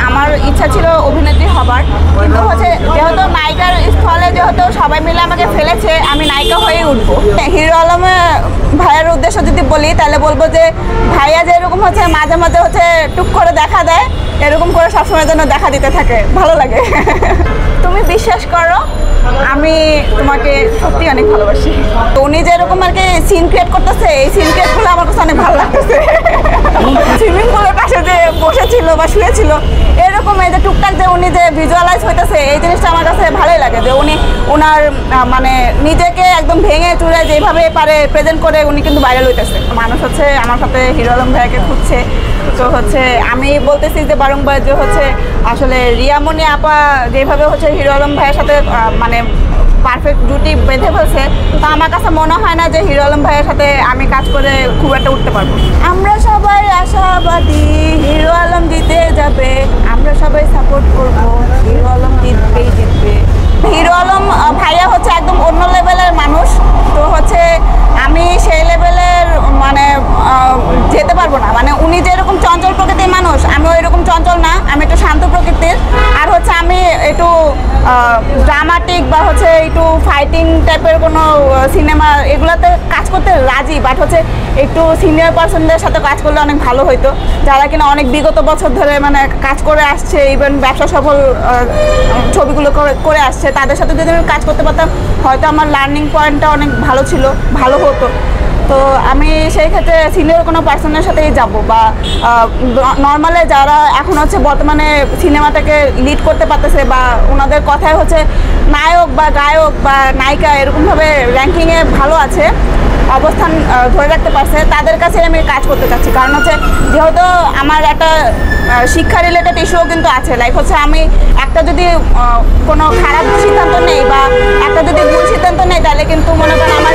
আমার ইচ্ছা ছিল অভিনেত্রী হবার, কিন্তু হচ্ছে যেহেতু নায়িকার স্থলে যেহেতু সবাই মিলে আমাকে ফেলেছে, আমি নায়িকা হয়েই উঠবো। হিরো আলমে ভাইয়ের উদ্দেশ্য যদি বলি তাহলে বলবো যে ভাইয়া যেরকম হচ্ছে মাঝে মাঝে হচ্ছে টুক করে দেখা দেয়, এরকম করে সবসময় যেন দেখা দিতে থাকে, ভালো লাগে। তুমি বিশ্বাস করো আমি তোমাকে সত্যি অনেক ভালোবাসি। তো উনি যেরকম আর কি সিন ক্রিয়েট করতেছে, এই সিন ক্রিয়েটগুলো আমার কাছে অনেক ভালো লাগতেছে। সুইমিং পুলের পাশে যে বসেছিল বা শুয়েছিল, এরকম এই যে টুকটাক যে উনি যে ভিজুয়ালাইজ হইতেছে, এই জিনিসটা আমার কাছে ভালোই লাগে যে উনি ওনার মানে নিজেকে একদম ভেঙে চুরে যেভাবে পারে প্রেজেন্ট করে উনি কিন্তু ভাইরাল হইতেছে। মানুষ হচ্ছে আমার সাথে হিরো আলম ভাইয়াকে খুঁজছে, তো হচ্ছে আমি বলতেছি যে বারংবার যে হচ্ছে আসলে রিয়ামণি আপা যেভাবে হচ্ছে হিরো আলম ভাইয়ের সাথে মানে পারফেক্ট জুটি বেঁধে ফেলছে, তো আমার কাছে মনে হয় না যে হিরো আলম ভাইয়ের সাথে আমি কাজ করে খুব একটা উঠতে পারবো। আমরা সবাই আশাবাদী হিরো আলম জিতে যাবে, আমরা সবাই সাপোর্ট করবো, হিরো আলম জিতবেই জিতবে। হিরো আলম ভাইয়া হচ্ছে একদম অন্য লেভেলের মানুষ, তো হচ্ছে আমি সেই লেভেলের মানে যেতে পারবো না। মানে উনি যেরকম চঞ্চল প্রকৃতির মানুষ, আমি ওই রকম চঞ্চল না, আমি একটু শান্ত প্রকৃতির। আর হচ্ছে আমি একটু ড্রামাটিক বা হচ্ছে একটু ফাইটিং টাইপের কোনো সিনেমা এগুলোতে কাজ করতে রাজি, বাট হচ্ছে একটু সিনিয়র পার্সনদের সাথে কাজ করলে অনেক ভালো হইতো, যারা কিনা অনেক বিগত বছর ধরে মানে কাজ করে আসছে, ইভেন ব্যবসা সফল ছবিগুলো করে আসছে, তাদের সাথে যদি আমি কাজ করতে পারতাম হয়তো আমার লার্নিং পয়েন্টটা অনেক ভালো ছিল, ভালো হতো। তো আমি সেই ক্ষেত্রে সিনিয়র কোনো পার্সনের সাথেই যাব, বা নর্মালে যারা এখন হচ্ছে বর্তমানে সিনেমাটাকে লিড করতে পারতেছে বা ওনাদের কথায় হচ্ছে নায়ক বা গায়ক বা নায়িকা এরকমভাবে র্যাঙ্কিংয়ে ভালো আছে, অবস্থান ধরে রাখতে পারছে, তাদের কাছে আমি কাজ করতে চাচ্ছি। কারণ হচ্ছে যেহেতু আমার একটা শিক্ষা রিলেটেড ইস্যুও কিন্তু আছে, লাইক হচ্ছে আমি একটা যদি কোনো খারাপ সিদ্ধান্ত নেই বা একটা যদি ভুল সিদ্ধান্ত নেই, তাহলে কিন্তু মনে করেন আমার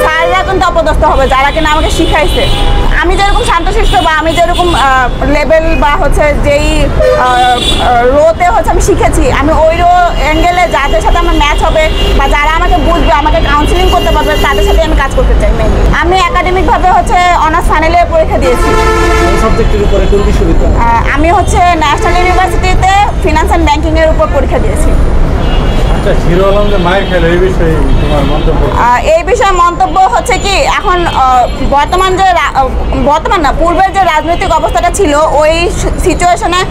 স্যাররা কিন্তু অপদস্থ হবে যারা কিনা আমাকে শিখাইছে। আমি যেরকম শান্তশিষ্ট বা আমি যেরকম লেভেল বা হচ্ছে যেই রোতে হচ্ছে আমি শিখেছি, আমি ওই রো অ্যাঙ্গেলে যাদের সাথে আমার ম্যাচ হবে বা যারা আমাকে বুঝবে, আমাকে কাউন্সিলিং করতে পারবে, তাদের সাথে আমি কাজ করতে চাই। আমি একাডেমিকভাবে হচ্ছে অনার্স ফাইনাল ইয়ার পরীক্ষা দিয়েছি। আমি হচ্ছে ন্যাশনাল ইউনিভার্সিটিতে ফিনান্স অ্যান্ড ব্যাংকিংয়ের উপর পরীক্ষা দিয়েছি। এই বিষয়ে মন্তব্য হচ্ছে কি, এখন বর্তমান না পূর্বের যে রাজনৈতিক অবস্থাটা ছিল, ওই সিচুয়েশনে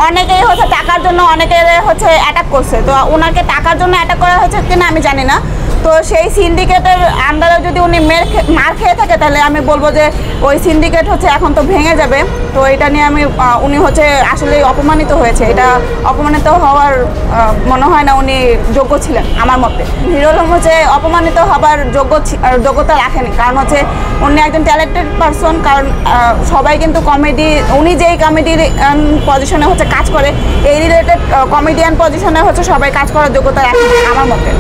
অনেকেই হচ্ছে টাকার জন্য অনেকের হচ্ছে অ্যাটাক করছে। তো ওনাকে টাকার জন্য অ্যাটাক করা হয়েছে কিনা আমি জানি না। তো সেই সিন্ডিকেটের আন্ডারে যদি উনি মার খেয়ে থাকে, তাহলে আমি বলবো যে ওই সিন্ডিকেট হচ্ছে এখন তো ভেঙে যাবে। তো এটা নিয়ে উনি হচ্ছে আসলে অপমানিত হয়েছে, এটা অপমানিত হওয়ার মনে হয় না উনি যোগ্য ছিলেন আমার মতে। হিরো আলম হচ্ছে অপমানিত হবার যোগ্যতা রাখেনি, কারণ হচ্ছে উনি একজন ট্যালেন্টেড পারসন। কারণ সবাই কিন্তু উনি যেই কমেডিয়ান পজিশনে হচ্ছে কাজ করে, এই রিলেটেড কমেডিয়ান পজিশনে হচ্ছে সবাই কাজ করার যোগ্যতা রাখেনি আমার মতে।